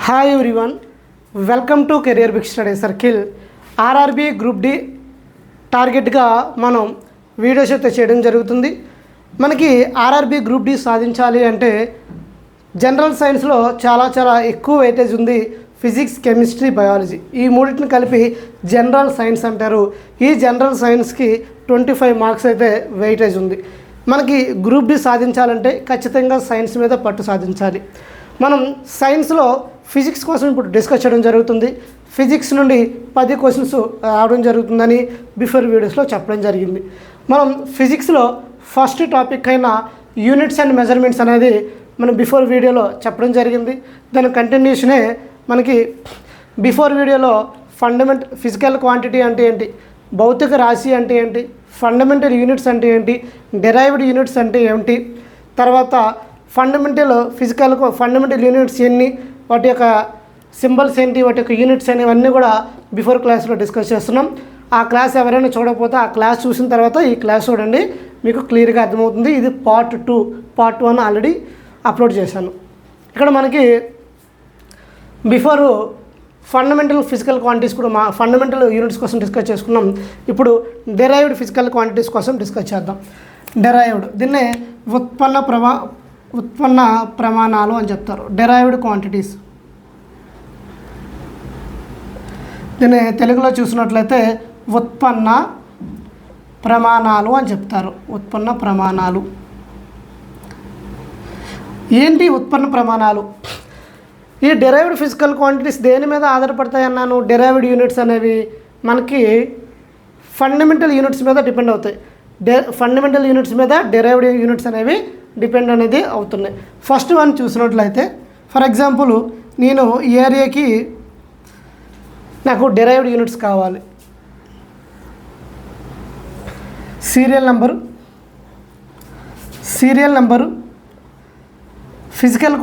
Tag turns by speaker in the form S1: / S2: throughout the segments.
S1: Hi everyone, welcome to career big study circle. RRB group D టార్గెట్గా మనం videos అయితే చేయడం జరుగుతుంది. మనకి ఆర్ఆర్బీ గ్రూప్ డి సాధించాలి అంటే జనరల్ సైన్స్లో చాలా ఎక్కువ వెయిటేజ్ ఉంది. ఫిజిక్స్, కెమిస్ట్రీ, బయాలజీ ఈ మూడింటిని కలిపి జనరల్ సైన్స్ అంటారు. ఈ జనరల్ సైన్స్కి 25 మార్క్స్ అయితే వెయిటేజ్ ఉంది. మనకి గ్రూప్ డి సాధించాలంటే ఖచ్చితంగా సైన్స్ మీద పట్టు సాధించాలి. మనం సైన్స్లో ఫిజిక్స్ కోసం ఇప్పుడు డిస్కస్ చేయడం జరుగుతుంది. ఫిజిక్స్ నుండి 10 క్వశ్చన్స్ రావడం జరుగుతుందని బిఫోర్ వీడియోస్లో చెప్పడం జరిగింది. మనం ఫిజిక్స్లో ఫస్ట్ టాపిక్ అయిన యూనిట్స్ అండ్ మెజర్మెంట్స్ అనేది మనం బిఫోర్ వీడియోలో చెప్పడం జరిగింది. దాని కంటిన్యూషనే మనకి బిఫోర్ వీడియోలో ఫిజికల్ క్వాంటిటీ అంటే ఏంటి, భౌతిక రాశి అంటే ఏంటి, ఫండమెంటల్ యూనిట్స్ అంటే ఏంటి, డెరైవ్డ్ యూనిట్స్ అంటే ఏమిటి, తర్వాత ఫండమెంటల్ యూనిట్స్ ఎన్ని, వాటి యొక్క సింబల్స్ ఏంటి, వాటి యొక్క యూనిట్స్ అనేవన్నీ కూడా బిఫోర్ క్లాస్లో డిస్కస్ చేస్తున్నాం. ఆ క్లాస్ ఎవరైనా చూడకపోతే ఆ క్లాస్ చూసిన తర్వాత ఈ క్లాస్ చూడండి, మీకు క్లియర్గా అర్థమవుతుంది. ఇది పార్ట్ 2. పార్ట్ 1 ఆల్రెడీ అప్లోడ్ చేశాను. ఇక్కడ మనకి బిఫోర్ ఫండమెంటల్ ఫిజికల్ క్వాంటిటీస్ కూడా ఫండమెంటల్ యూనిట్స్ కోసం డిస్కస్ చేసుకున్నాం. ఇప్పుడు డెరైవ్డ్ ఫిజికల్ క్వాంటిటీస్ కోసం డిస్కస్ చేద్దాం. డెరైవ్డ్, దీన్నే ఉత్పన్న ప్రమాణాలు అని చెప్తారు. డెరైవ్డ్ క్వాంటిటీస్, దీన్ని తెలుగులో చూసినట్లయితే ఉత్పన్న ప్రమాణాలు అని చెప్తారు. ఉత్పన్న ప్రమాణాలు ఏంటి? ఉత్పన్న ప్రమాణాలు ఈ డెరైవ్డ్ ఫిజికల్ క్వాంటిటీస్ దేని మీద ఆధారపడతాయి అన్నాను? డెరైవ్డ్ యూనిట్స్ అనేవి మనకి ఫండమెంటల్ యూనిట్స్ మీద డిపెండ్ అవుతాయి. ఫండమెంటల్ యూనిట్స్ మీద డెరైవ్డ్ యూనిట్స్ అనేవి డిపెండ్ అనేది అవుతున్నాయి. ఫస్ట్ వన్ చూసినట్లయితే, ఫర్ ఎగ్జాంపుల్ నేను ఈ ఏరియాకి నాకు డెరైవ్డ్ యూనిట్స్ కావాలి. Serial number, physical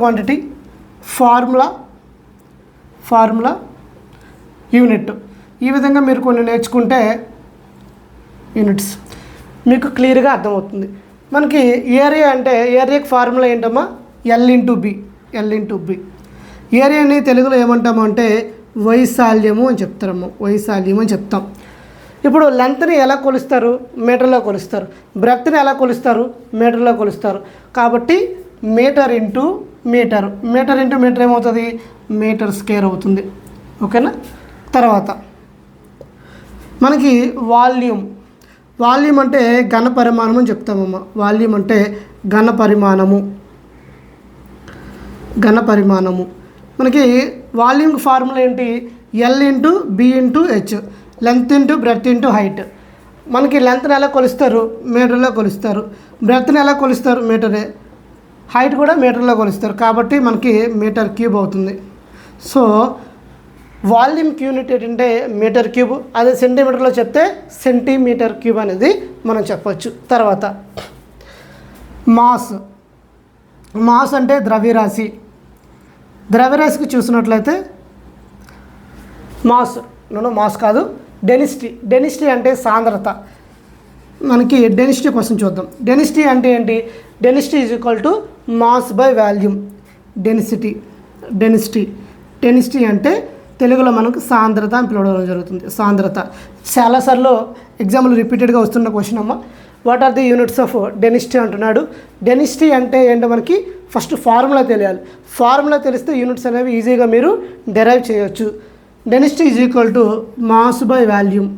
S1: quantity, formula, unit. ఈ విధంగా మీరు కొన్ని నేర్చుకుంటే యూనిట్స్ మీకు క్లియర్గా అర్థమవుతుంది. మనకి ఏరియా అంటే ఏరియాకి ఫార్ములా ఏంటమ్మా? L into B. ఏరియాని తెలుగులో ఏమంటాము అంటే వైశాల్యము అని చెప్తారమ్మా. వైశాల్యం అని చెప్తాం. ఇప్పుడు లెంత్ని ఎలా కొలుస్తారు? మీటర్లో కొలుస్తారు. బ్రెడ్త్ని ఎలా కొలుస్తారు? మీటర్లో కొలుస్తారు. కాబట్టి మీటర్ ఇంటూ మీటర్ ఏమవుతుంది? మీటర్ స్క్వేర్ అవుతుంది. ఓకేనా? తర్వాత మనకి వాల్యూమ్ అంటే ఘన పరిమాణం అని చెప్తామమ్మా. వాల్యూమ్ అంటే ఘన పరిమాణము. మనకి వాల్యూమ్కి ఫార్ములా ఏంటి? L into B into H. Length into breadth into height. మనకి లెంత్ని ఎలా కొలుస్తారు? మీటర్లో కొలుస్తారు. బ్రెడ్త్ని ఎలా కొలుస్తారు? మీటరే. హైట్ కూడా మీటర్లో కొలుస్తారు. కాబట్టి మనకి మీటర్ క్యూబ్ అవుతుంది. సో వాల్యూమ్కి యూనిట్ ఏంటంటే మీటర్ క్యూబ్. అదే సెంటీమీటర్లో చెప్తే సెంటీమీటర్ క్యూబ్ అనేది మనం చెప్పచ్చు. తర్వాత మాస్ అంటే ద్రవ్యరాశికి చూసినట్లయితే మాస్ కాదు, డెన్సిటీ అంటే సాంద్రత. మనకి డెన్సిటీ కోసం చూద్దాం. డెన్సిటీ అంటే ఏంటి? Density is equal to mass by volume. Density అంటే తెలుగులో మనకు సాంద్రత అని పిలవడం జరుగుతుంది. సాంద్రత చాలాసార్లు ఎగ్జామ్లో రిపీటెడ్గా వస్తున్న క్వశ్చన్ అమ్మ. What are the units of density అంటున్నాడు. డెన్సిటీ అంటే ఏంటో మనకి ఫస్ట్ ఫార్ములా తెలియాలి. ఫార్ములా తెలిస్తే యూనిట్స్ అనేవి ఈజీగా మీరు డెరైవ్ చేయొచ్చు. Density is equal to mass by volume.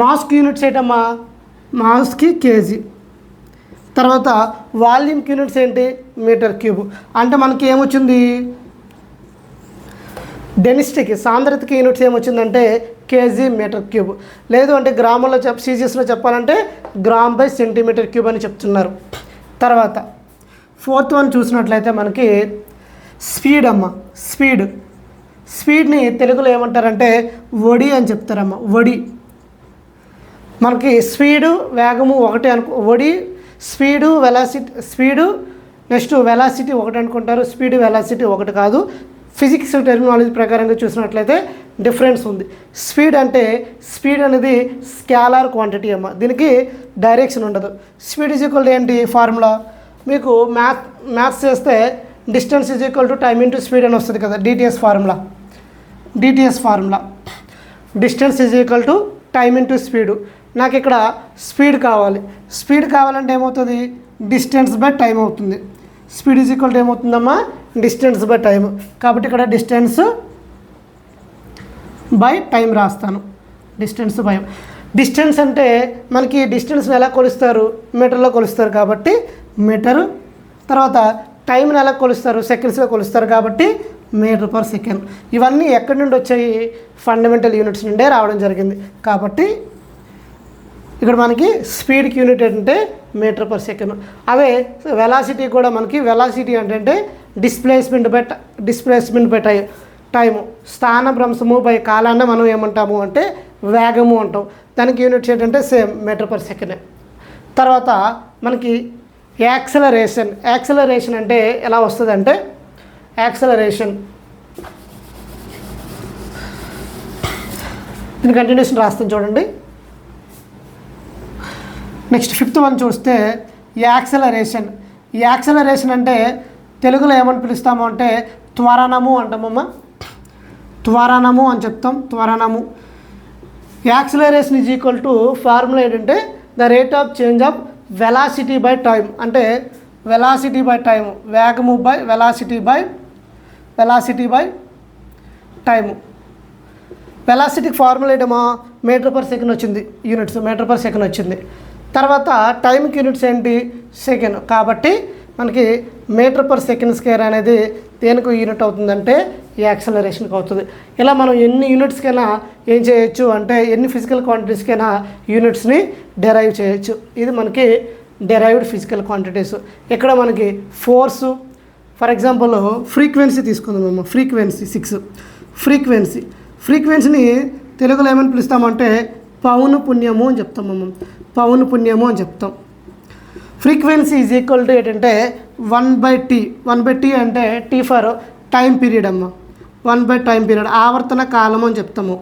S1: మాస్కి యూనిట్స్ ఏంటమ్మా? మాస్కి కేజీ. తర్వాత వాల్యూమ్కి యూనిట్స్ ఏంటి? Metre cube. అంటే మనకి ఏమొచ్చింది? డెన్సిటీకి, సాంద్రతకి యూనిట్స్ ఏమొచ్చిందంటే కేజీ మీటర్ క్యూబ్. లేదు అంటే గ్రాముల్లో సీజీఎస్లో చెప్పాలంటే గ్రామ్ బై సెంటీమీటర్ క్యూబ్ అని చెప్తున్నారు. తర్వాత ఫోర్త్ వన్ చూసినట్లయితే మనకి స్పీడ్ని తెలుగులో ఏమంటారంటే వడి అని చెప్తారమ్మ. వడి. మనకి స్పీడు వేగము ఒకటే వెలాసిటీ ఒకటి అనుకుంటారు. స్పీడ్ వెలాసిటీ ఒకటి కాదు. ఫిజిక్స్ టెర్మినాలజీ ప్రకారంగా చూసినట్లయితే డిఫరెన్స్ ఉంది. స్పీడ్ అనేది స్కేలార్ క్వాంటిటీ అమ్మ. దీనికి డైరెక్షన్ ఉండదు. స్పీడ్ ఈజ్ ఈక్వల్ టు ఏంటి? ఫార్ములా మీకు మ్యాథ్స్ చేస్తే distance is equal to time into speed అని వస్తుంది కదా, DTS formula. Distance is equal to time into speed. నాకు ఇక్కడ స్పీడ్ కావాలంటే ఏమవుతుంది, డిస్టెన్స్ బై టైం అవుతుంది. స్పీడ్ ఈజ్ ఈక్వల్ టు ఏమవుతుందమ్మా, డిస్టెన్స్ బై టైం. కాబట్టి ఇక్కడ డిస్టెన్స్ బై టైం రాస్తాను. డిస్టెన్స్ అంటే మనకి డిస్టెన్స్ని ఎలా కొలుస్తారు, మీటర్లో కొలుస్తారు కాబట్టి మీటరు. తర్వాత టైంని ఎలా కొలుస్తారు, సెకండ్స్లో కొలుస్తారు కాబట్టి మీటర్ పర్ సెకండ్. ఇవన్నీ ఎక్కడి నుండి వచ్చాయి, ఫండమెంటల్ యూనిట్స్ నుండే రావడం జరిగింది. కాబట్టి ఇక్కడ మనకి స్పీడ్కి యూనిట్ ఏంటంటే మీటర్ పర్ సెకండ్. అవే వెలాసిటీ కూడా మనకి వెలాసిటీ అంటే డిస్ప్లేస్మెంట్ బై టైము. స్థానభ్రంశము బై కాలాన్ని మనం ఏమంటాము అంటే వేగము అంటాం. దానికి యూనిట్స్ ఏంటంటే సేమ్ మీటర్ పర్ సెకండ్. తర్వాత మనకి యాక్సలరేషన్ అంటే ఎలా వస్తుంది అంటే దీని కంటిన్యూషన్ రాస్తాం చూడండి. నెక్స్ట్ 5th వన్ చూస్తే యాక్సలరేషన్ అంటే తెలుగులో ఏమని పిలుస్తాము అంటే త్వరణము అంటామమ్మా. త్వరణము అని చెప్తాం. Acceleration is equal to formula ఏంటంటే the rate of change of velocity by time. అంటే వెలాసిటీ బై టైము, వేగము బై వెలాసిటీ బై టైము. వెలాసిటీకి ఫార్ములా ఏంటమ్మా, మీటర్ పర్ సెకండ్ వచ్చింది, యూనిట్స్ మీటర్ పర్ సెకండ్ వచ్చింది. తర్వాత టైంకి యూనిట్స్ ఏంటి, సెకండ్. కాబట్టి మనకి మీటర్ పర్ సెకండ్ స్క్వేర్ అనేది దేనికి యూనిట్ అవుతుందంటే యాక్సలరేషన్కి అవుతుంది. ఇలా మనం ఎన్ని యూనిట్స్కైనా ఏం చేయొచ్చు అంటే ఎన్ని ఫిజికల్ క్వాంటిటీస్కైనా యూనిట్స్ని డెరైవ్ చేయొచ్చు. ఇది మనకి డెరైవ్డ్ ఫిజికల్ క్వాంటిటీస్. ఇక్కడ మనకి ఫోర్సు, ఫర్ ఎగ్జాంపుల్ ఫ్రీక్వెన్సీ తీసుకుందాం మేము. ఫ్రీక్వెన్సీ 6. ఫ్రీక్వెన్సీని తెలుగులో ఏమని పిలుస్తామంటే పౌను పుణ్యము అని చెప్తాం మనం. ఫ్రీక్వెన్సీ ఈజ్ ఈక్వల్ టు ఏంటంటే 1/t. 1/t అంటే టీ ఫర్ టైం పీరియడ్ అమ్మ. 1/టైం పీరియడ్ ఆవర్తన కాలం అని చెప్తాము.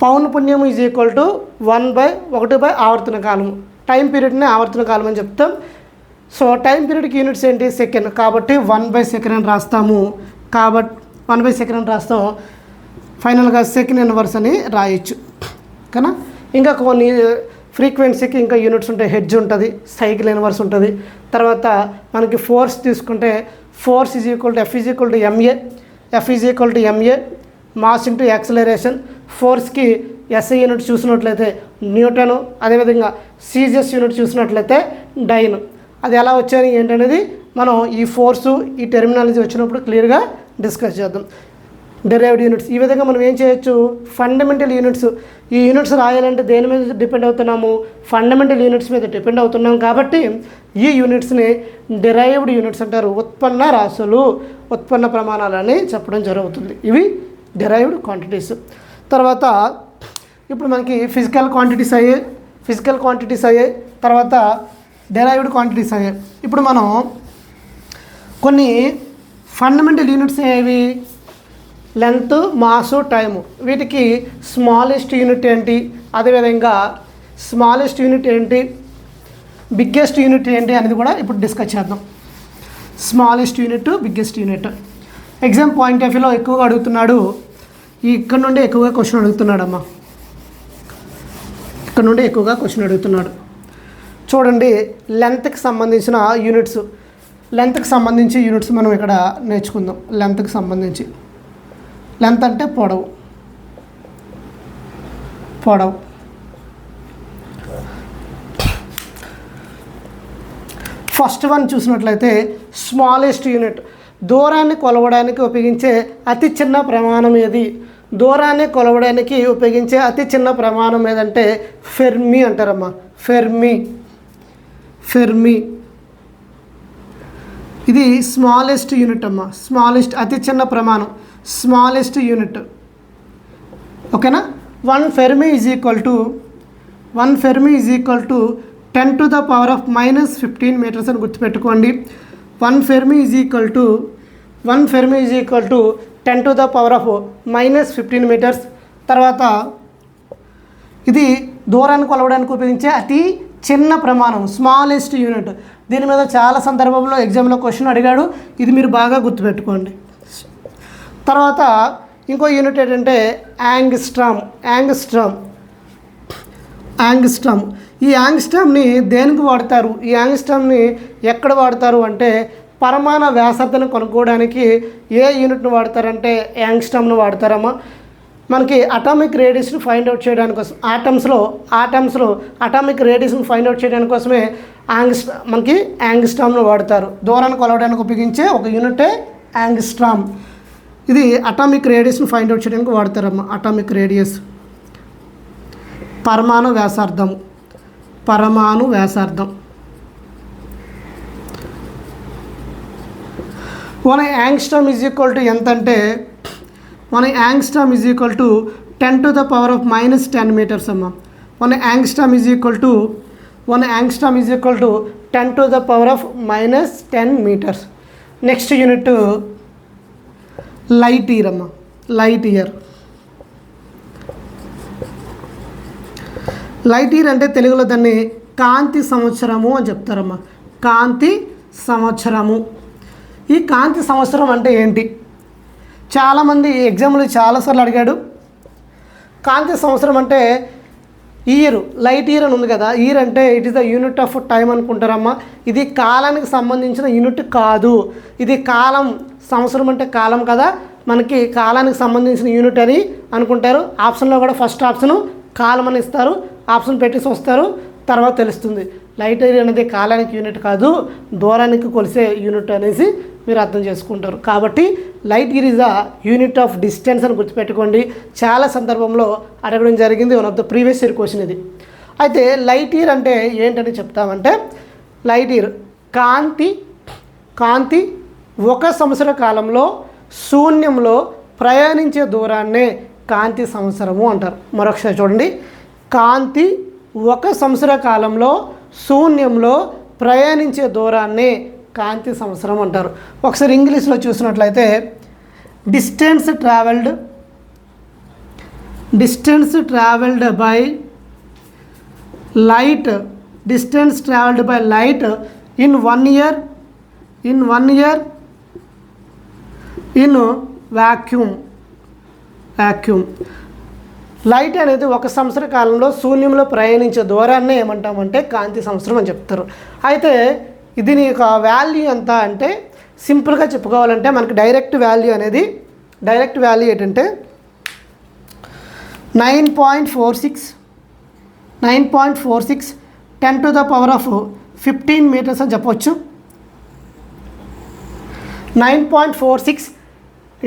S1: పౌన పుణ్యము ఈజ్ ఈక్వల్ టు 1/1 ఆవర్తన కాలము. టైం పీరియడ్ని ఆవర్తన కాలం అని చెప్తాం. సో టైం పీరియడ్కి యూనిట్స్ ఏంటి, సెకండ్. కాబట్టి 1/సెకండ్ అని రాస్తాము. ఫైనల్గా సెకండ్ ఇన్వర్స్ అని రాయొచ్చు కదా. ఇంకా కొన్ని ఫ్రీక్వెన్సీకి ఇంకా యూనిట్స్ ఉంటాయి. హెడ్జ్ ఉంటుంది, సైకిల్ ఇన్వర్స్ ఉంటుంది. తర్వాత మనకి ఫోర్స్ తీసుకుంటే force is equal to F is equal to MA mass into acceleration. ఫోర్స్కి ఎస్ఐ యూనిట్ చూసినట్లయితే న్యూటను, అదేవిధంగా సీజియస్ యూనిట్ చూసినట్లయితే డైన్. అది ఎలా వచ్చాయి ఏంటనేది మనం ఈ ఫోర్సు ఈ టెర్మినాలజీ వచ్చినప్పుడు క్లియర్గా డిస్కస్ చేద్దాం. డెరైవ్డ్ యూనిట్స్ ఈ విధంగా మనం ఏం చేయొచ్చు, ఫండమెంటల్ యూనిట్స్. ఈ యూనిట్స్ రాయాలంటే దేని మీద డిపెండ్ అవుతున్నాము, ఫండమెంటల్ యూనిట్స్ మీద డిపెండ్ అవుతున్నాం. కాబట్టి ఈ యూనిట్స్ని డెరైవ్డ్ యూనిట్స్ అంటారు. ఉత్పన్న రాశులు, ఉత్పన్న ప్రమాణాలని చెప్పడం జరుగుతుంది. ఇవి డెరైవ్డ్ క్వాంటిటీస్. తర్వాత ఇప్పుడు మనకి ఫిజికల్ క్వాంటిటీస్ అయ్యాయి, తర్వాత డెరైవ్డ్ క్వాంటిటీస్ అయ్యాయి. ఇప్పుడు మనం కొన్ని ఫండమెంటల్ యూనిట్స్ ఏవి, లెంత్, మాసు, టైము. వీటికి స్మాలెస్ట్ యూనిట్ ఏంటి, అదేవిధంగా స్మాలెస్ట్ యూనిట్ ఏంటి, బిగ్గెస్ట్ యూనిట్ ఏంటి అనేది కూడా ఇప్పుడు డిస్కస్ చేద్దాం. Smallest unit, biggest unit. Exam point of వ్యూలో ఎక్కువగా అడుగుతున్నాడు. ఇక్కడ నుండి ఎక్కువగా క్వశ్చన్ అడుగుతున్నాడమ్మా. ఇక్కడ నుండి ఎక్కువగా క్వశ్చన్ అడుగుతున్నాడు. చూడండి, లెంత్కి సంబంధించిన యూనిట్స్. లెంత్కి సంబంధించి యూనిట్స్ మనం ఇక్కడ నేర్చుకుందాం. లెంత్కి సంబంధించి, లెంత్ అంటే పొడవు. ఫస్ట్ వన్ చూసినట్లయితే స్మాలెస్ట్ యూనిట్. దూరాన్ని కొలవడానికి ఉపయోగించే అతి చిన్న ప్రమాణం ఏది, దూరాన్ని కొలవడానికి ఉపయోగించే అతి చిన్న ప్రమాణం ఏదంటే ఫెర్మి అంటారమ్మా. ఫెర్మి ఇది స్మాలెస్ట్ యూనిట్ అమ్మా. స్మాలెస్ట్ అతి చిన్న ప్రమాణం, స్మాలెస్ట్ యూనిట్. ఓకేనా. 1 fermi is equal to 10 to the power of -15 metres అని గుర్తుపెట్టుకోండి. 1 fermi is equal to 10 to the power of -15 metres. తర్వాత ఇది దూరాన్ని కొలవడానికి ఉపయోగించే అతి చిన్న ప్రమాణం, స్మాలెస్ట్ యూనిట్. దీని మీద చాలా సందర్భంలో ఎగ్జామ్లో క్వశ్చన్ అడిగాడు, ఇది మీరు బాగా గుర్తుపెట్టుకోండి. తర్వాత ఇంకో యూనిట్ ఏంటంటే యాంగ్స్ట్రామ్. ఈ యాంగ్స్ట్రామ్ని దేనికి వాడతారు, ఈ యాంగ్స్ట్రామ్ని ఎక్కడ వాడతారు అంటే పరమాణు వ్యాసార్థాన్ని కనుక్కోవడానికి ఏ యూనిట్ను వాడతారంటే యాంగ్స్ట్రామ్ను వాడతారమ్మా. మనకి అటామిక్ రేడియస్ని ఫైండ్ అవుట్ చేయడానికి కోసం ఆటమ్స్లో అటామిక్ రేడియస్ని ఫైండ్ అవుట్ చేయడానికి కోసమే మనకి యాంగ్స్ట్రామ్ను వాడతారు. దూరాన్ని కొలవడానికి ఉపయోగించే ఒక యూనిటే యాంగ్స్ట్రామ్. ఇది అటామిక్ రేడియస్ని ఫైండ్ అవుట్ చేయడానికి వాడతారమ్మా. అటామిక్ రేడియస్ పరమాణు వ్యాసార్థం. 1 యాంగ్స్ట్రామ్ ఈజ్ ఈక్వల్ టు ఎంత అంటే 1 angstrom is equal to 10 to the power of minus 10 meters అమ్మా. 1 angstrom is equal to 10 to the power of minus 10 meters. Next unit light year అమ్మా. Light year అంటే తెలుగులో దాన్ని కాంతి సంవత్సరము అని చెప్తారమ్మా. కాంతి సంవత్సరము. ఈ కాంతి సంవత్సరం అంటే ఏంటి, చాలామంది ఎగ్జామ్లో చాలాసార్లు అడిగాడు. కాంతి సంవత్సరం అంటే ఇయర్, లైట్ ఇయర్ అని ఉంది కదా, ఇయర్ అంటే it is the unit of time అనుకుంటారమ్మా. ఇది కాలానికి సంబంధించిన యూనిట్ కాదు, ఇది కాలం. సంవత్సరం అంటే కాలం కదా, మనకి కాలానికి సంబంధించిన యూనిట్ అని అనుకుంటారు. ఆప్షన్లో కూడా ఫస్ట్ ఆప్షను కాలం అని ఇస్తారు, ఆప్షన్ పెట్టేసి వస్తారు, తర్వాత తెలుస్తుంది. లైట్ ఇయర్ అనేది కాలానికి యూనిట్ కాదు, దూరానికి కొలిసే యూనిట్ అనేసి మీరు అర్థం చేసుకుంటారు. కాబట్టి light year is a unit of distance అని గుర్తుపెట్టుకోండి. చాలా సందర్భంలో అడగడం జరిగింది, one of the previous year question ఇది. అయితే లైట్ ఇయర్ అంటే ఏంటని చెప్తామంటే, లైట్ ఇయర్ కాంతి 1 సంవత్సర కాలంలో శూన్యంలో ప్రయాణించే దూరాన్నే కాంతి సంవత్సరము అంటారు. మరొకసారి చూడండి, కాంతి 1 సంవత్సర కాలంలో శూన్యంలో ప్రయాణించే దూరాన్నే కాంతి సంవత్సరం అంటారు. ఒకసారి ఇంగ్లీష్లో చూసినట్లయితే distance travelled by light in 1 year in vacuum. Light అనేది 1 సంవత్సర కాలంలో శూన్యంలో ప్రయాణించే దూరాన్ని ఏమంటామంటే కాంతి సంవత్సరం అని చెప్తారు. అయితే దీని యొక్క వాల్యూ ఎంత అంటే సింపుల్గా చెప్పుకోవాలంటే మనకి డైరెక్ట్ వాల్యూ ఏంటంటే 9.46 10 to the power of 15 meters అని చెప్పవచ్చు. 9.46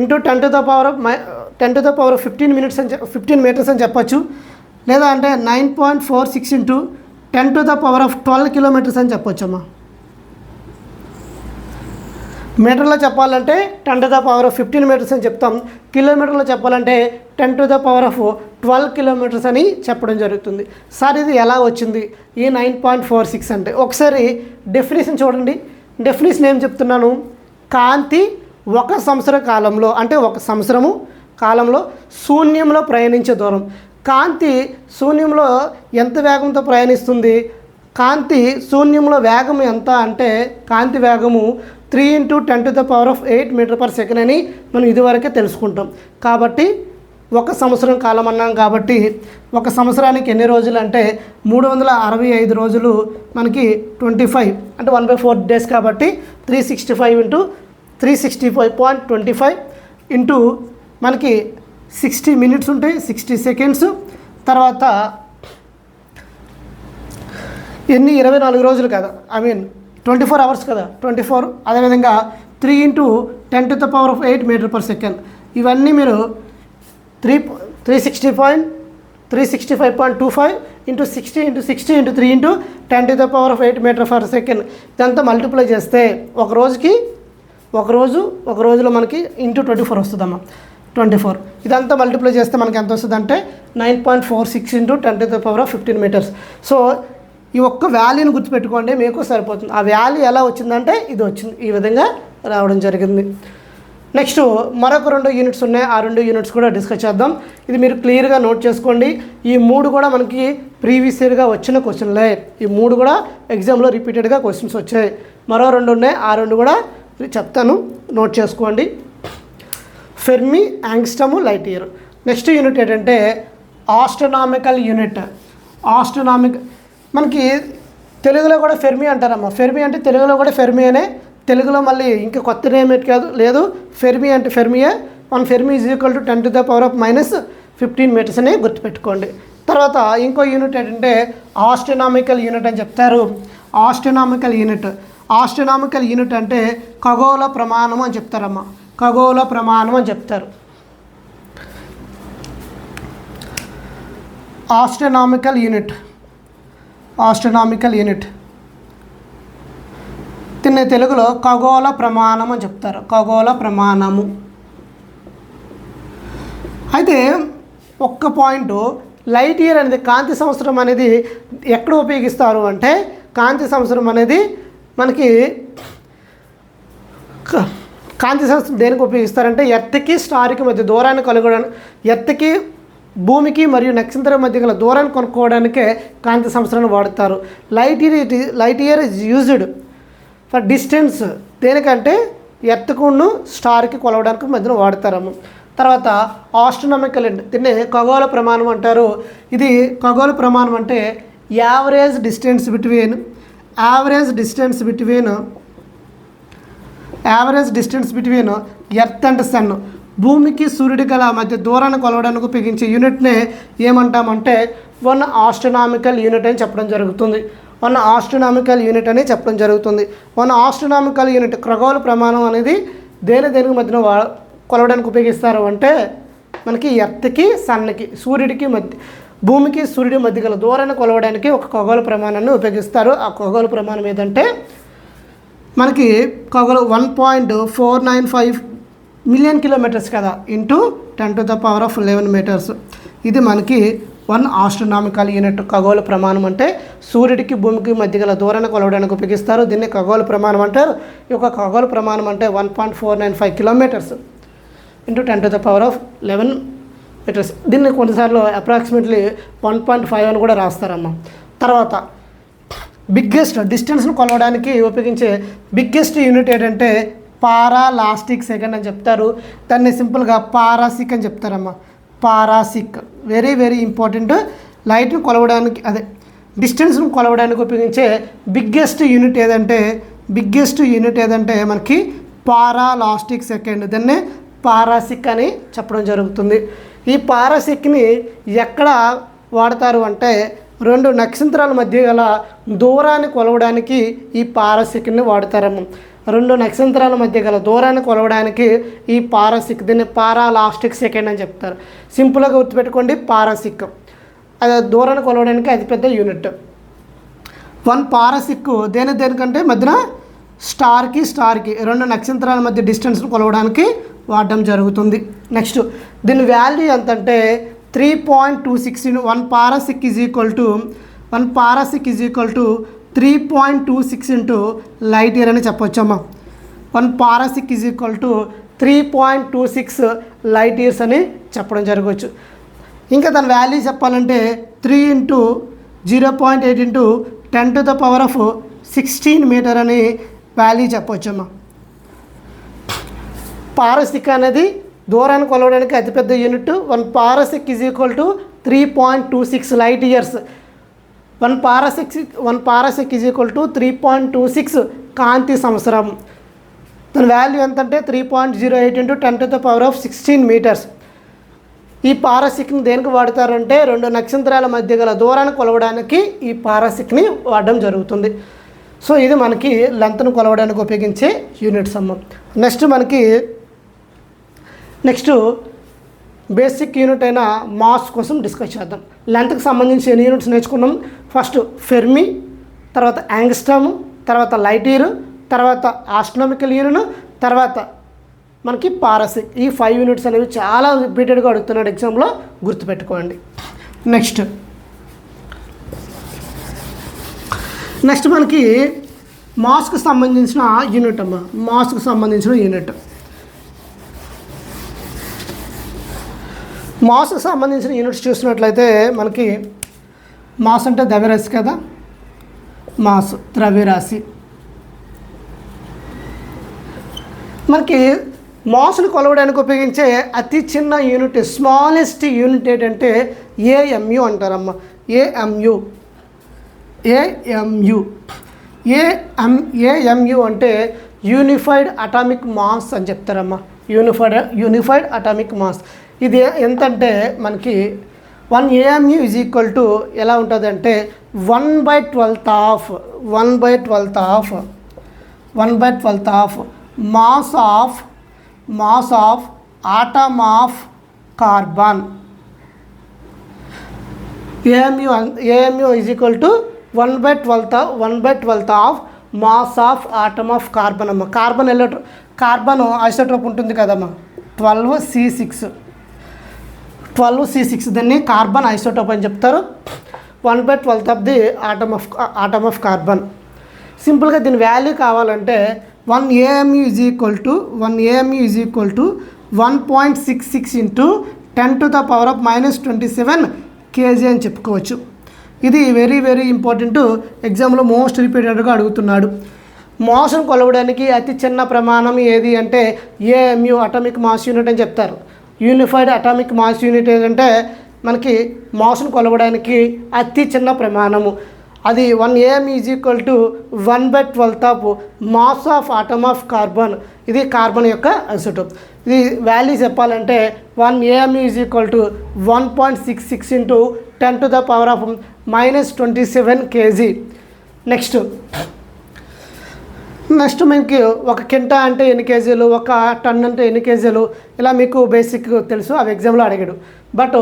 S1: into 10 to the power of 15 meters అని చెప్పచ్చు. లేదా అంటే 9.46 into 10 to the power of 12 kilometers అని చెప్పొచ్చు అమ్మా. మీటర్లో చెప్పాలంటే 10 to the power of 15 meters అని చెప్తాం. కిలోమీటర్లో చెప్పాలంటే 10 to the power of 12 kilometers అని చెప్పడం జరుగుతుంది. సార్ ఇది ఎలా వచ్చింది ఈ 9.46 అంటే? ఒకసారి డెఫినేషన్ చూడండి. డెఫినేషన్ ఏం చెప్తున్నాను, కాంతి 1 సంవత్సర కాలంలో అంటే 1 సంవత్సరము కాలంలో శూన్యంలో ప్రయాణించే దూరం. కాంతి శూన్యంలో ఎంత వేగంతో ప్రయాణిస్తుంది, కాంతి శూన్యంలో వేగం ఎంత అంటే కాంతి వేగము 3 × 10 to the power of 8 meter per second అని మనం ఇదివరకే తెలుసుకుంటాం. కాబట్టి 1 సంవత్సరం కాలం అన్నాం. కాబట్టి 1 సంవత్సరానికి ఎన్ని రోజులు అంటే 365 రోజులు, మనకి 25 అంటే 1/4 days కాబట్టి 365 ఇంటూ మనకి 60 minutes ఉంటాయి, 60 seconds. తర్వాత ఎన్ని 24 రోజులు కదా, 24 hours కదా, 24. అదేవిధంగా 3 × 10 to the power of 8 meter per second. ఇవన్నీ మీరు 365.25 into 60 × 60 × 3 × 10 to the power of 8 meter per second. ఇదంతా మల్టిప్లై చేస్తే ఒక రోజులో మనకి ఇంటూ 24 వస్తుందమ్మా. 24 ఇదంతా మల్టిప్లై చేస్తే మనకి ఎంత వస్తుంది అంటే 9.46 × 10 to the power of 15 meters. So ఈ ఒక్క వాల్యూని గుర్తుపెట్టుకోండి, మీకు సరిపోతుంది. ఆ వాల్యూ ఎలా వచ్చిందంటే ఇది వచ్చింది, ఈ విధంగా రావడం జరిగింది. నెక్స్ట్ మరొక 2 యూనిట్స్ ఉన్నాయి, ఆ 2 యూనిట్స్ కూడా డిస్కస్ చేద్దాం. ఇది మీరు క్లియర్గా నోట్ చేసుకోండి. ఈ 3 కూడా మనకి ప్రీవియస్ ఇయర్గా వచ్చిన క్వశ్చన్లే. ఈ 3 కూడా ఎగ్జామ్లో రిపీటెడ్గా క్వశ్చన్స్ వచ్చాయి. మరో 2 ఉన్నాయి, ఆ 2 కూడా చెప్తాను, నోట్ చేసుకోండి. Fermi, angstrom, light year. Next unit ఏంటంటే ఆస్ట్రోనామికల్ యూనిట్. మనకి తెలుగులో కూడా ఫెర్మి అంటారమ్మా. ఫెర్మి అంటే తెలుగులో కూడా ఫెర్మి అనే, తెలుగులో మళ్ళీ ఇంకా కొత్త నేమ్ కాదు లేదు, ఫెర్మి అంటే ఫెర్మియే. 1 fermi is equal to 10⁻⁻15 metres అని గుర్తుపెట్టుకోండి. తర్వాత ఇంకో యూనిట్ ఏంటంటే ఆస్ట్రోనామికల్ యూనిట్ అని చెప్తారు. ఆస్ట్రోనామికల్ యూనిట్ అంటే ఖగోళ ప్రమాణం అని చెప్తారమ్మా. ఖగోళ ప్రమాణం అని చెప్తారు. ఆస్ట్రోనామికల్ యూనిట్ దీన్ని తెలుగులో ఖగోళ ప్రమాణం అని చెప్తారు. ఖగోళ ప్రమాణము. అయితే ఒక్క పాయింట్, లైట్ ఇయర్ అనేది కాంతి సంవత్సరం అనేది ఎక్కడ ఉపయోగిస్తారు అంటే, కాంతి సంవత్సరం అనేది మనకి కాంతి సంవత్సరం దేనికి ఉపయోగిస్తారంటే ఎర్త్కి స్టార్కి మధ్య దూరాన్ని కనుగొనడానికి, ఎర్త్కి భూమికి మరియు నక్షత్రం మధ్య గల దూరాన్ని కొనుక్కోవడానికే కాంతి సంవత్సరాన్ని వాడతారు. Light year is used for distance. దేనికంటే ఎర్త్కును స్టార్కి కొలవడానికి మధ్యన వాడతారమ్మ. తర్వాత ఆస్ట్రోనామికల్ అండి, దీన్ని ఖగోళ ప్రమాణం అంటారు. ఇది ఖగోళ ప్రమాణం అంటే average distance between earth and sun, భూమికి సూర్యుడి గల మధ్య దూరాన్ని కొలవడానికి ఉపయోగించే యూనిట్నే ఏమంటామంటే 1 ఆస్ట్రోనామికల్ యూనిట్ అని చెప్పడం జరుగుతుంది. 1 ఆస్ట్రోనామికల్ యూనిట్ ఖగోళ ప్రమాణం అనేది దేనికి మధ్యన కొలవడానికి ఉపయోగిస్తారు అంటే మనకి ఎర్త్కి సన్కి, సూర్యుడికి మధ్య, భూమికి సూర్యుడి మధ్య గల దూరాన్ని కొలవడానికి ఒక ఖగోళ ప్రమాణాన్ని ఉపయోగిస్తారు. ఆ ఖగోళ ప్రమాణం ఏదంటే మనకి 1.495 మిలియన్ కిలోమీటర్స్ కదా, ఇంటూ 10⁻11 మీటర్స్. ఇది మనకి 1 ఆస్ట్రోనామికల్ యూనిట్. ఖగోళ ప్రమాణం అంటే సూర్యుడికి భూమికి మధ్య గల దూరాన్ని కొలవడానికి ఉపయోగిస్తారు. దీన్ని ఖగోళ ప్రమాణం అంటారు. ఈ యొక్క ఖగోళ ప్రమాణం అంటే 1.495 కిలోమీటర్స్ ఇంటూ 10⁻11 మీటర్స్. దీన్ని కొన్నిసార్లు అప్రాక్సిమేట్లీ 1.5 అని కూడా రాస్తారమ్మా. తర్వాత బిగ్గెస్ట్ డిస్టెన్స్ను కొలవడానికి ఉపయోగించే బిగ్గెస్ట్ యూనిట్ ఏంటంటే పారాలాస్టిక్ సెకండ్ అని చెప్తారు. దాన్ని సింపుల్గా పారాసిక్ అని చెప్తారమ్మా. పారాసిక్ వెరీ వెరీ ఇంపార్టెంట్. లైట్ను కొలవడానికి, అదే డిస్టెన్స్ను కొలవడానికి ఉపయోగించే బిగ్గెస్ట్ యూనిట్ ఏదంటే మనకి పారాలాస్టిక్ సెకండ్. దాన్నే పారాసిక్ అని చెప్పడం జరుగుతుంది. ఈ పారాసిక్ని ఎక్కడ వాడతారు అంటే 2 నక్షత్రాల మధ్య గల దూరాన్ని కొలవడానికి ఈ పారాసిక్ని వాడతారమ్మ. 2 నక్షత్రాల మధ్య గల దూరాన్ని కొలవడానికి ఈ పారాసిక్, దీన్ని పారాలాస్టిక్ సెకండ్ అని చెప్తారు. సింపుల్గా గుర్తుపెట్టుకోండి, పారాసిక్ అది దూరాన్ని కొలవడానికి అతిపెద్ద యూనిట్. 1 పారాసిక్ దేనికంటే మధ్యన స్టార్కి 2 నక్షత్రాల మధ్య డిస్టెన్స్ను కొలవడానికి వాడడం జరుగుతుంది. నెక్స్ట్ దీని వాల్యూ ఎంత అంటే 3.26. 1 parsec is equal to 3.26 into light year అని చెప్పొచ్చమ్మా. 1 parsec is equal to 3.26 light years అని చెప్పడం జరగవచ్చు. ఇంకా దాని వాల్యూ చెప్పాలంటే 3 ఇంటూ 0.8 ఇంటూ 10⁻16 మీటర్ అని వాల్యూ చెప్పవచ్చమ్మా. పారాసిక్ అనేది దూరాన్ని కొలవడానికి అతిపెద్ద unit. 1 parsec is equal to 3.26 light years. 1 parsec is equal to 3.26 కాంతి సంవత్సరం. దాని వాల్యూ ఎంతంటే 3.08 ఇంటూ 10⁻16 మీటర్స్. ఈ పారాసిక్ని దేనికి వాడతారంటే 2 నక్షత్రాల మధ్య గల దూరాన్ని కొలవడానికి ఈ పారాసిక్ని వాడడం జరుగుతుంది. సో ఇది మనకి లెంత్ను కొలవడానికి ఉపయోగించే యూనిట్స్ అమ్మ. నెక్స్ట్ బేసిక్ యూనిట్ అయిన మాస్ కోసం డిస్కస్ చేద్దాం. లెంత్కి సంబంధించి ఎన్ని యూనిట్స్ నేర్చుకున్నాం? ఫస్ట్ ఫెర్మి, తర్వాత యాంగ్స్టమ్, తర్వాత లైట్ ఇయర్, తర్వాత ఆస్ట్రోనామికల్ యూనిట్, తర్వాత మనకి పారాసిక్. ఈ 5 యూనిట్స్ అనేవి చాలా రిపీటెడ్గా అడుగుతున్నాడు ఎగ్జామ్లో, గుర్తుపెట్టుకోండి. నెక్స్ట్ మనకి మాస్కు సంబంధించిన యూనిట్ అమ్మ. మాస్కు సంబంధించిన యూనిట్ మాస్కి సంబంధించిన యూనిట్స్ చూసినట్లయితే మనకి మాస్ అంటే ద్రవ్యరాశి కదా, మాస్ ద్రవ్యరాశి. మనకి మాస్ను కొలవడానికి ఉపయోగించే అతి చిన్న యూనిట్, స్మాలెస్ట్ యూనిట్ ఏంటంటే ఏఎంయు అంటారమ్మ. ఏఎంయు ఏఎంయు అంటే యూనిఫైడ్ అటామిక్ మాస్ అని చెప్తారమ్మా. Unified atomic mass. ఇది ఎంతంటే మనకి 1 AMU ఈజ్ ఈక్వల్ టు ఎలా ఉంటుంది అంటే 1/12 of mass of atom of carbon. AMU is equal to 1/12 of mass of atom of carbon అమ్మ. కార్బన్ ఐసోటోప్ ఉంటుంది కదమ్మా, 12C6. దాన్ని కార్బన్ ఐసోటోప్ అని చెప్తారు. 1/12 of the atom of carbon. సింపుల్గా దీని వాల్యూ కావాలంటే 1 AMU is equal to 1.66 into 10⁻⁻27 kg అని చెప్పుకోవచ్చు. ఇది వెరీ వెరీ ఇంపార్టెంట్. ఎగ్జామ్లో మోస్ట్ రిపీటెడ్గా అడుగుతున్నాడు. మాస్ను కొలవడానికి అతి చిన్న ప్రమాణం ఏది అంటే ఏఎంయు అటామిక్ మాస్ యూనిట్ అని చెప్తారు. యూనిఫైడ్ అటామిక్ మాస్ యూనిట్ ఏంటంటే మనకి మాస్ను కొలవడానికి అతి చిన్న ప్రమాణము. అది 1 AMU is equal to 1/12 of mass of atom of carbon. ఇది కార్బన్ యొక్క ఐసోటోప్. ఇది వాల్యూ చెప్పాలంటే 1 AMU is equal to 1.66 into 10⁻⁻27 kg. Next మనకి ఒక కింటా అంటే ఎన్ని కేజీలు, ఒక టన్ అంటే ఎన్ని కేజీలు, ఇలా మీకు బేసిక్ తెలుసు, అవి ఎగ్జామ్లో అడిగాడు. బట్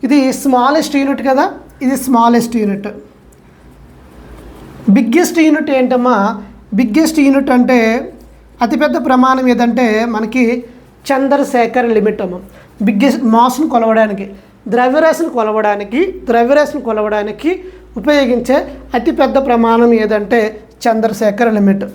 S1: ఇది స్మాలెస్ట్ యూనిట్ కదా, ఇది స్మాలెస్ట్ యూనిట్. బిగ్గెస్ట్ యూనిట్ ఏంటమ్మా? బిగ్గెస్ట్ యూనిట్ అంటే అతిపెద్ద ప్రమాణం ఏదంటే మనకి చంద్రశేఖర్ లిమిట్ అమ్మ. బిగ్గెస్ట్ మాస్ను కొలవడానికి, ద్రవ్యరాశిని కొలవడానికి ఉపయోగించే అతిపెద్ద ప్రమాణం ఏదంటే చంద్రశేఖర్ లిమిట్.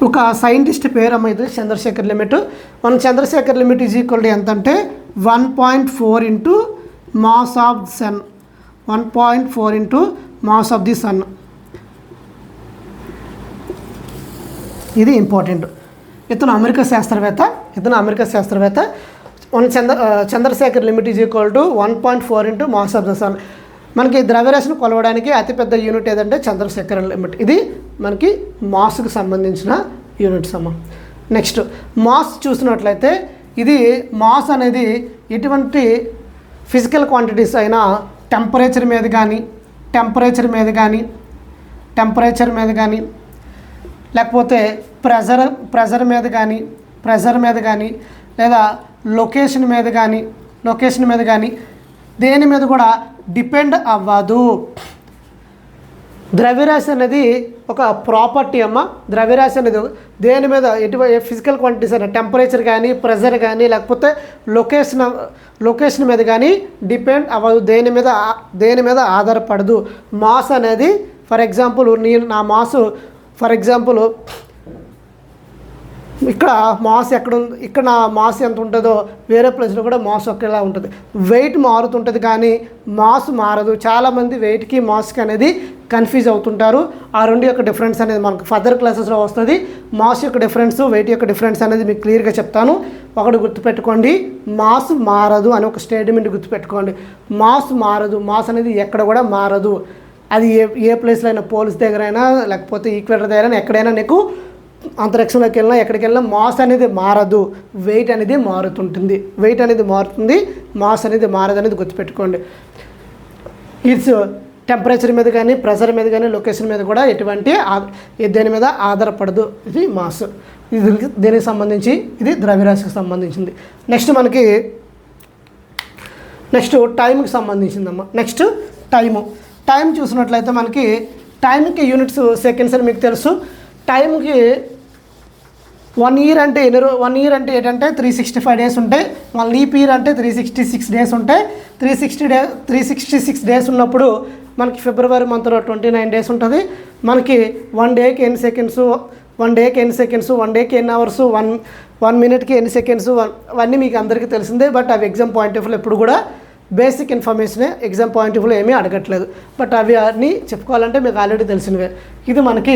S1: ఒక సైంటిస్ట్ పేరు అమ్మ ఇది, చంద్రశేఖర్ లిమిట్. మనం Chandrasekhar limit is equal to ఎంత అంటే 1.4 into mass of the sun. 1.4 into mass of the sun. ఇది ఇంపార్టెంట్. ఇతను అమెరికా శాస్త్రవేత్త. మన Chandrasekhar limit is equal to 1.4 into mass of the sun. మనకి ద్రవ్యరాశిని కొలవడానికి అతిపెద్ద యూనిట్ ఏదంటే చంద్రశేఖర్ లిమిట్. ఇది మనకి మాస్కి సంబంధించిన యూనిట్స్ అమ్మ. నెక్స్ట్ మాస్ చూసినట్లయితే ఇది మాస్ అనేది ఎటువంటి ఫిజికల్ క్వాంటిటీస్ అయినా టెంపరేచర్ మీద కానీ లేకపోతే ప్రెజర్ మీద కానీ లేదా లొకేషన్ మీద కానీ దేని మీద కూడా డిపెండ్ అవ్వదు. ద్రవ్యరాశి అనేది ఒక ప్రాపర్టీ అమ్మ. ద్రవ్యరాశి అనేది దేని మీద ఫిజికల్ క్వాంటిటీస్ అయినా టెంపరేచర్ కానీ, ప్రెజర్ కానీ, లేకపోతే లొకేషన్ మీద కానీ డిపెండ్ అవ్వదు. దేని మీద ఆధారపడదు. మాస్ అనేది ఫర్ ఎగ్జాంపుల్ నా మాసు ఇక్కడ మాస్ ఎక్కడ ఉంది, ఇక్కడ నా మాస్ ఎంత ఉంటుందో వేరే ప్లేస్లో కూడా మాస్ ఒకేలా ఉంటుంది. వెయిట్ మారుతుంటుంది కానీ మాస్ మారదు. చాలామంది వెయిట్కి మాస్కి అనేది కన్ఫ్యూజ్ అవుతుంటారు. ఆ రెండు యొక్క డిఫరెన్స్ అనేది మనకు ఫర్దర్ క్లాసెస్లో వస్తుంది. మాస్ యొక్క డిఫరెన్స్, వెయిట్ యొక్క డిఫరెన్స్ అనేది మీకు క్లియర్గా చెప్తాను. ఒకటి గుర్తుపెట్టుకోండి, మాస్ మారదు అని ఒక స్టేట్మెంట్ గుర్తుపెట్టుకోండి. మాస్ మారదు. మాస్ అనేది ఎక్కడ కూడా మారదు. అది ఏ ప్లేస్లో అయినా, పోల్స్ దగ్గర అయినా లేకపోతే ఈక్వేటర్ దగ్గర అయినా, ఎక్కడైనా నీకు అంతరిక్షంలోకి వెళ్ళినా ఎక్కడికి వెళ్ళినా మాస్ అనేది మారదు. వెయిట్ అనేది మారుతుంది. మాస్ అనేది మారదు అనేది గుర్తుపెట్టుకోండి. ఇట్స్ టెంపరేచర్ మీద కానీ, ప్రెషర్ మీద కానీ, లొకేషన్ మీద కూడా ఎటువంటి దేని మీద ఆధారపడదు. ఇది మాస్. ఇది దేనికి సంబంధించి, ఇది ద్రవ్యరాశికి సంబంధించింది. నెక్స్ట్ టైంకి సంబంధించిందమ్మా. నెక్స్ట్ టైం చూసినట్లయితే మనకి టైంకి యూనిట్స్ సెకండ్స్ అని మీకు తెలుసు. టైంకి 1 ఇయర్ అంటే ఏంటంటే 365 డేస్ ఉంటాయి. మన లీప్ ఇయర్ అంటే 366 డేస్ ఉంటాయి. 366 డేస్ ఉన్నప్పుడు మనకి ఫిబ్రవరి మంత్లో 29 డేస్ ఉంటుంది. మనకి 1 డేకి ఎన్ని సెకండ్స్, 1 డేకి ఎన్ని సెకండ్స్, 1 డేకి ఎన్ని అవర్స్, 1 మినిట్కి ఎన్ని సెకండ్స్, అవన్నీ మీకు అందరికీ తెలిసిందే. బట్ అవి ఎగ్జామ్ పాయింట్ ఆఫ్ వ్యూలో ఎప్పుడు కూడా బేసిక్ ఇన్ఫర్మేషనే, ఎగ్జామ్ పాయింట్ ఆఫ్ వ్యూలో ఏమీ అడగట్లేదు. బట్ అవి అన్నీ చెప్పుకోవాలంటే మీకు ఆల్రెడీ తెలిసినవే. ఇది మనకి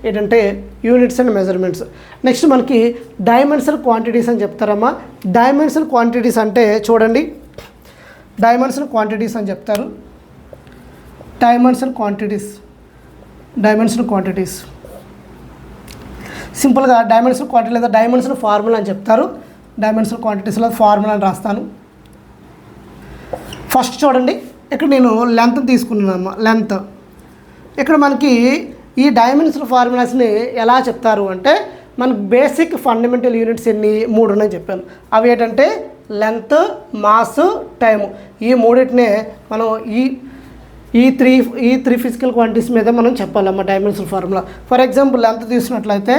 S1: ఏంటంటే యూనిట్స్ అండ్ మెజర్మెంట్స్. నెక్స్ట్ మనకి డైమెన్షనల్ క్వాంటిటీస్ అని చెప్తారమ్మా. డైమెన్షనల్ క్వాంటిటీస్ అంటే చూడండి, డైమెన్షనల్ క్వాంటిటీస్ అని చెప్తారు. డైమెన్షనల్ క్వాంటిటీస్ సింపుల్గా డైమెన్షనల్ క్వాంటిటీ లేదా డైమెన్షనల్ ఫార్ములా అని చెప్తారు. డైమెన్షనల్ క్వాంటిటీస్లో ఫార్ములా అని రాస్తాను. ఫస్ట్ చూడండి, ఇక్కడ నేను లెంత్ తీసుకున్నాను. లెంత్ ఇక్కడ మనకి ఈ డైమెన్షనల్ ఫార్ములాస్ని ఎలా చెప్తారు అంటే, మనకు బేసిక్ ఫండమెంటల్ యూనిట్స్ ఎన్ని 3 ఉన్నాయని చెప్పాను. అవి ఏంటంటే లెంత్, మాస్, టైము. ఈ మూడింటినే మనం ఈ త్రీ ఫిజికల్ క్వాంటిటీస్ మీద మనం చెప్పాలమ్మా dimensional formula. For example length తీసుకున్నట్లయితే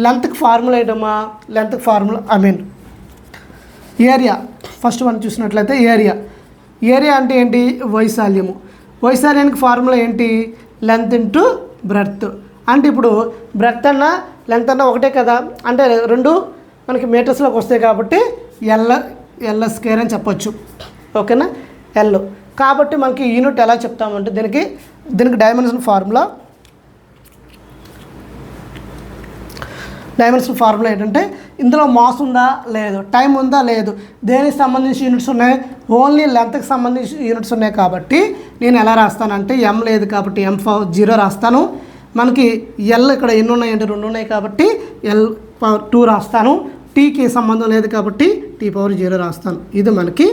S1: లెంత్కి ఫార్ములా ఏంటమ్మా, లెంత్కి ఫార్ములా ఏరియా. ఫస్ట్ మనం చూసినట్లయితే ఏరియా అంటే ఏంటి, వైశాల్యము. వైశాల్యానికి ఫార్ములా ఏంటి, లెంత్ ఇంటూ బ్రెడ్త్. అంటే ఇప్పుడు బ్రెడ్త్ అన్న లెంత్ అన్న ఒకటే కదా, అంటే రెండు మనకి మీటర్స్లోకి వస్తాయి కాబట్టి ఎల్ స్క్వేర్ అని చెప్పొచ్చు. ఓకేనా, ఎల్. కాబట్టి మనకి యూనిట్ ఎలా చెప్తామంటే దీనికి డైమెన్షన్ ఫార్ములా ఏంటంటే ఇందులో మాస్ ఉందా లేదు, టైం ఉందా లేదు, దేనికి సంబంధించి యూనిట్స్ ఉన్నాయి, ఓన్లీ లెంత్కి సంబంధించి యూనిట్స్ ఉన్నాయి. కాబట్టి నేను ఎలా రాస్తానంటే ఎం లేదు కాబట్టి M0 రాస్తాను. మనకి ఎల్ ఇక్కడ ఎన్ని ఉన్నాయంటే 2 ఉన్నాయి కాబట్టి L/2 రాస్తాను. టీకి సంబంధం లేదు కాబట్టి T/0 రాస్తాను. ఇది మనకి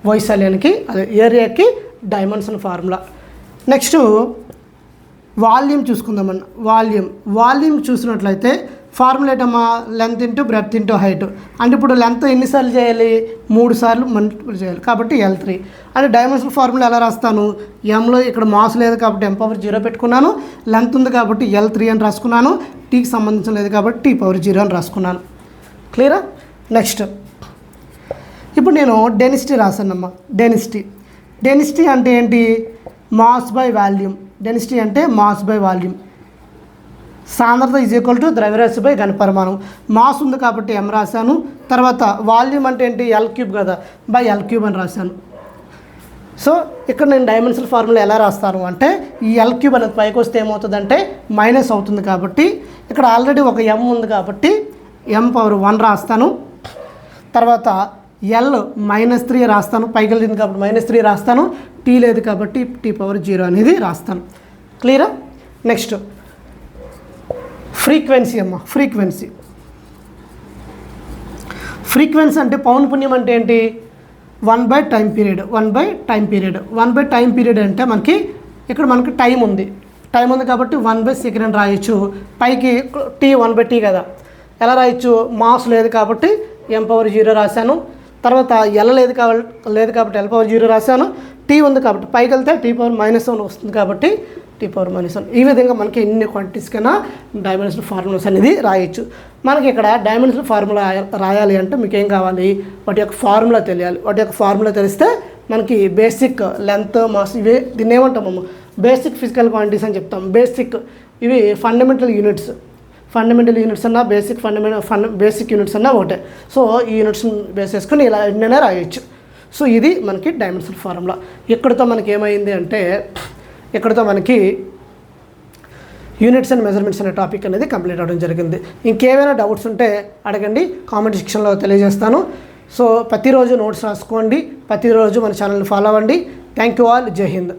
S1: వైశాల్యానికి అదే ఏరియాకి డైమెన్షన్ ఫార్ములా. నెక్స్ట్ వాల్యూమ్ చూసుకుందామన్న. వాల్యూమ్ చూసినట్లయితే ఫార్ములా ఏంటమ్మా, length into breadth into height. అంటే ఇప్పుడు లెంత్ ఎన్నిసార్లు చేయాలి, 3 సార్లు మల్టిపుల్ చేయాలి కాబట్టి L3. అంటే డైమెన్షన్ ఫార్ములా ఎలా రాస్తాను, ఎంలో ఇక్కడ మాస్ లేదు కాబట్టి M/0 పెట్టుకున్నాను, లెంత్ ఉంది కాబట్టి L3 అని రాసుకున్నాను, టీకి సంబంధించిన లేదు కాబట్టి T/0 అని రాసుకున్నాను. క్లియరా. నెక్స్ట్ ఇప్పుడు నేను డెన్సిటీ రాశానమ్మా. డెన్సిటీ అంటే ఏంటి, మాస్ బై వాల్యూమ్. డెన్సిటీ అంటే మాస్ బై వాల్యూమ్. సాంద్రత = ద్రవ్యరాశి బై ఘనపరిమాణం. మాస్ ఉంది కాబట్టి M రాశాను. తర్వాత వాల్యూమ్ అంటే ఏంటి, L³ కదా, బై L³ అని రాశాను. సో ఇక్కడ నేను డైమెన్షనల్ ఫార్ములా ఎలా రాస్తాను అంటే, ఈ L³ అనేది పైకి వస్తే ఏమవుతుందంటే మైనస్ అవుతుంది కాబట్టి ఇక్కడ ఆల్రెడీ ఒక M ఉంది కాబట్టి M⁻1 రాస్తాను. తర్వాత L-3 రాస్తాను, పైకి వెళ్ళింది కాబట్టి -3 రాస్తాను, టీ లేదు కాబట్టి T/0 అనేది రాస్తాను. క్లియరా. నెక్స్ట్ ఫ్రీక్వెన్సీ అమ్మ. ఫ్రీక్వెన్సీ అంటే పౌనఃపున్యం అంటే ఏంటి, 1/టైం పీరియడ్. 1/టైం పీరియడ్ అంటే మనకి ఇక్కడ మనకి టైం ఉంది కాబట్టి 1/సెకండ్ అని రాయొచ్చు. పైకి T 1/T కదా, ఎలా రాయొచ్చు, మాస్ లేదు కాబట్టి M/0 రాశాను. తర్వాత L లేదు కాబట్టి L/0 రాశాను. టీ ఉంది కాబట్టి పైకి వెళ్తే T⁻−1 వస్తుంది కాబట్టి T⁻−1. ఈ విధంగా మనకి ఎన్ని క్వాంటిటీస్కైనా డైమెన్షనల్ ఫార్ములాస్ అనేది రాయొచ్చు. మనకి ఇక్కడ డైమెన్షనల్ ఫార్ములా రాయాలి అంటే మీకు ఏం కావాలి, వాటి యొక్క ఫార్ములా తెలియాలి. వాటి యొక్క ఫార్ములా తెలిస్తే మనకి బేసిక్ లెంత్, మాస్, ఇవే దీన్ని ఏమంటాము, బేసిక్ ఫిజికల్ క్వాంటిటీస్ అని చెప్తాం. ఇవి ఫండమెంటల్ యూనిట్స్ అన్నా బేసిక్ యూనిట్స్ అన్నా ఒకటే. సో ఈ యూనిట్స్ బేస్ చేసుకుని ఇలా ఎన్నైనా రాయొచ్చు. సో ఇది మనకి డైమెన్షనల్ ఫార్ములా. ఇక్కడితో మనకి ఏమైంది అంటే, ఇక్కడితో మనకి యూనిట్స్ అండ్ మెజర్మెంట్స్ అనే టాపిక్ అనేది కంప్లీట్ అవ్వడం జరిగింది. ఇంకేమైనా డౌట్స్ ఉంటే అడగండి, కామెంట్ సెక్షన్లో తెలియజేస్తాను. సో ప్రతిరోజు నోట్స్ రాసుకోండి, ప్రతిరోజు మన ఛానల్ని ఫాలో అవ్వండి. Thank you all. జై హింద్.